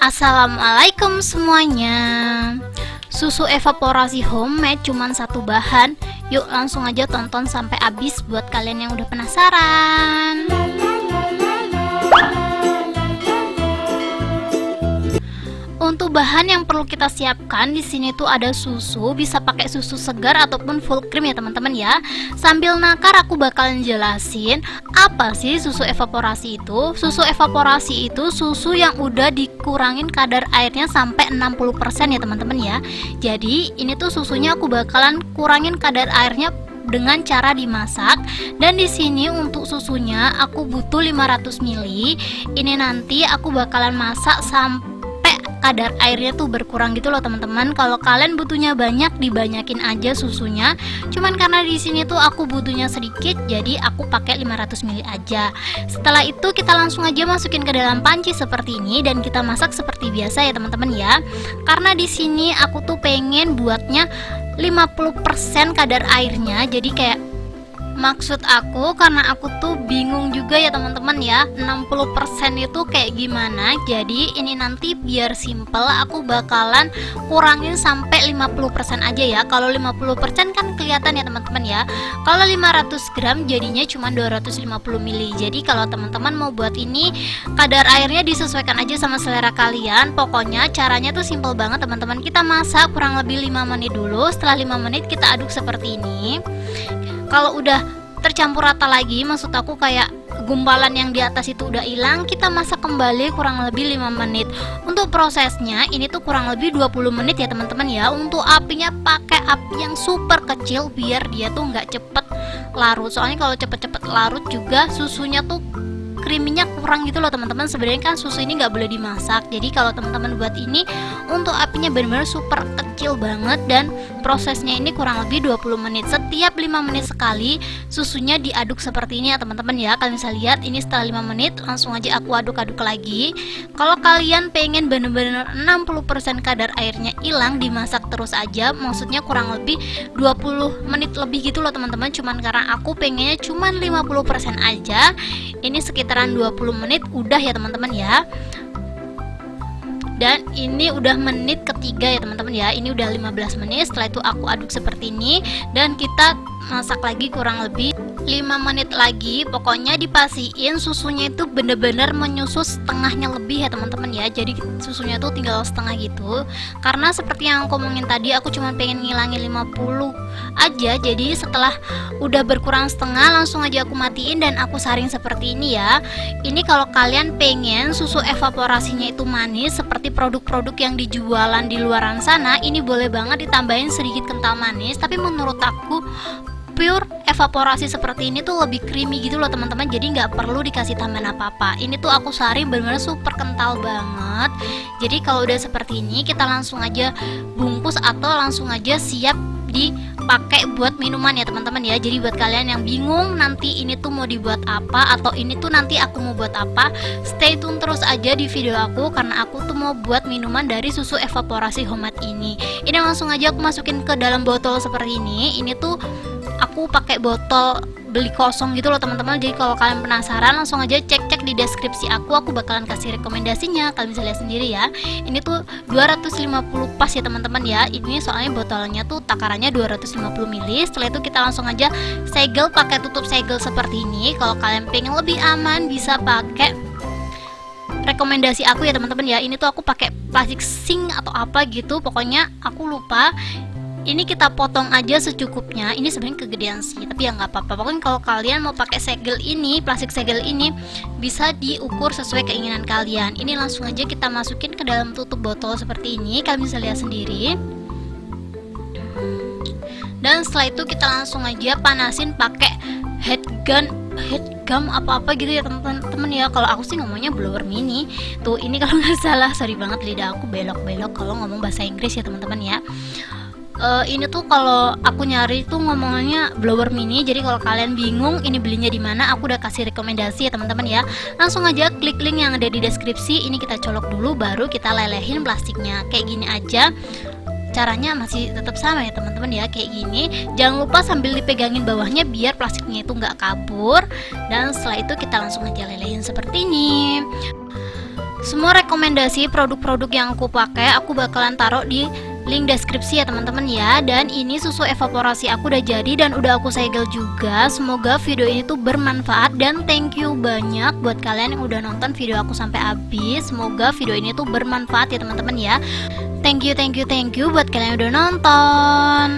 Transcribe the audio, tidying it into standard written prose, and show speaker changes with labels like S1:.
S1: Assalamualaikum semuanya. Susu evaporasi homemade cuman satu bahan. Yuk langsung aja tonton sampai habis buat kalian yang udah penasaran. Untuk bahan yang perlu kita siapkan di sini tuh ada susu, bisa pakai susu segar ataupun full cream ya teman-teman ya. Sambil nakar aku bakalan jelasin apa sih susu evaporasi itu. Susu evaporasi itu susu yang udah dikurangin kadar airnya sampai 60% ya teman-teman ya. Jadi ini tuh susunya aku bakalan kurangin kadar airnya dengan cara dimasak. Dan di sini untuk susunya aku butuh 500 ml. Ini nanti aku bakalan masak sampai kadar airnya tuh berkurang gitu loh teman-teman. Kalau kalian butuhnya banyak, dibanyakin aja susunya. Cuman karena di sini tuh aku butuhnya sedikit, jadi aku pakai 500 ml aja. Setelah itu kita langsung aja masukin ke dalam panci seperti ini dan kita masak seperti biasa ya teman-teman ya. Karena di sini aku tuh pengen buatnya 50% kadar airnya. Jadi kayak maksud aku, karena aku tuh bingung juga ya teman-teman ya, 60% itu kayak gimana. Jadi ini nanti biar simple aku bakalan kurangin sampai 50% aja ya. Kalau 50% kan kelihatan ya teman-teman ya. Kalau 500 gram jadinya cuma 250 ml. Jadi kalau teman-teman mau buat ini, kadar airnya disesuaikan aja sama selera kalian. Pokoknya caranya tuh simple banget teman-teman. Kita masak kurang lebih 5 menit dulu. Setelah 5 menit kita aduk seperti ini. Kalau udah tercampur rata lagi, maksud aku kayak gumpalan yang di atas itu udah hilang, kita masak kembali kurang lebih 5 menit. Untuk prosesnya ini tuh kurang lebih 20 menit ya teman-teman ya. Untuk apinya pakai api yang super kecil biar dia tuh nggak cepet larut. Soalnya kalau cepet-cepet larut juga susunya tuh creaminya kurang gitu loh teman-teman. Sebenarnya kan susu ini nggak boleh dimasak. Jadi kalau teman-teman buat ini untuk apinya benar-benar super kecil banget dan prosesnya ini kurang lebih 20 menit. Setiap 5 menit sekali susunya diaduk seperti ini ya teman-teman ya. Kalian bisa lihat ini setelah 5 menit langsung aja aku aduk-aduk lagi. Kalau kalian pengen benar-benar 60% kadar airnya hilang, dimasak terus aja. Maksudnya kurang lebih 20 menit lebih gitu loh teman-teman. Cuman karena aku pengennya cuman 50% aja. Ini sekitaran 20 menit udah ya teman-teman ya. Dan ini udah menit ketiga ya teman-teman ya. Ini udah 15 menit. Setelah itu aku aduk seperti ini dan kita masak lagi kurang lebih 5 menit lagi. Pokoknya dipastiin susunya itu bener-bener menyusut setengahnya lebih ya teman-teman ya. Jadi susunya tuh tinggal setengah gitu. Karena seperti yang aku ngomongin tadi, aku cuma pengen ngilangin 50 aja. Jadi setelah udah berkurang setengah langsung aja aku matiin dan aku saring seperti ini ya. Ini kalau kalian pengen susu evaporasinya itu manis seperti produk-produk yang dijualan di luaran sana, ini boleh banget ditambahin sedikit kental manis. Tapi menurut aku pure evaporasi seperti ini tuh lebih creamy gitu loh teman-teman. Jadi nggak perlu dikasih tambahan apa-apa. Ini tuh aku saring benar-benar super kental banget. Jadi kalau udah seperti ini kita langsung aja bungkus atau langsung aja siap dipakai buat minuman ya teman-teman ya. Jadi buat kalian yang bingung nanti ini tuh mau dibuat apa atau ini tuh nanti aku mau buat apa, stay tune terus aja di video aku karena aku tuh mau buat minuman dari susu evaporasi homemade ini. Ini langsung aja aku masukin ke dalam botol seperti ini. Ini tuh aku pakai botol beli kosong gitu loh teman-teman. Jadi kalau kalian penasaran langsung aja cek-cek di deskripsi aku bakalan kasih rekomendasinya. Kalian bisa lihat sendiri ya. Ini tuh 250 pas ya teman-teman ya. Ini soalnya botolnya tuh takarannya 250 ml. Setelah itu kita langsung aja segel pakai tutup segel seperti ini. Kalau kalian pengen lebih aman bisa pakai rekomendasi aku ya teman-teman ya. Ini tuh aku pakai plastik sink atau apa gitu. Pokoknya aku lupa. Ini kita potong aja secukupnya. Ini sebenarnya kegedean sih, tapi ya nggak apa-apa. Pokoknya kalau kalian mau pakai segel ini, plastik segel ini bisa diukur sesuai keinginan kalian. Ini langsung aja kita masukin ke dalam tutup botol seperti ini. Kalian bisa lihat sendiri. Dan setelah itu kita langsung aja panasin pakai heat gun apa-apa gitu ya teman-teman ya. Kalau aku sih ngomongnya blower mini. Tuh ini kalau nggak salah, sorry banget lidah aku belok-belok kalau ngomong bahasa Inggris ya teman-teman ya. Ini tuh kalau aku nyari tuh ngomongnya blower mini. Jadi kalau kalian bingung ini belinya di mana, aku udah kasih rekomendasi ya teman-teman ya. Langsung aja klik link yang ada di deskripsi. Ini kita colok dulu baru kita lelehin plastiknya. Kayak gini aja. Caranya masih tetap sama ya teman-teman ya, kayak gini. Jangan lupa sambil dipegangin bawahnya biar plastiknya itu nggak kabur. Dan setelah itu kita langsung aja lelehin seperti ini. Semua rekomendasi produk-produk yang aku pakai aku bakalan taruh di link deskripsi ya teman-teman ya. Dan ini susu evaporasi aku udah jadi dan udah aku segel juga. Semoga video ini tuh bermanfaat dan thank you banyak buat kalian yang udah nonton video aku sampai habis. Semoga video ini tuh bermanfaat ya teman-teman ya. Thank you buat kalian yang udah nonton.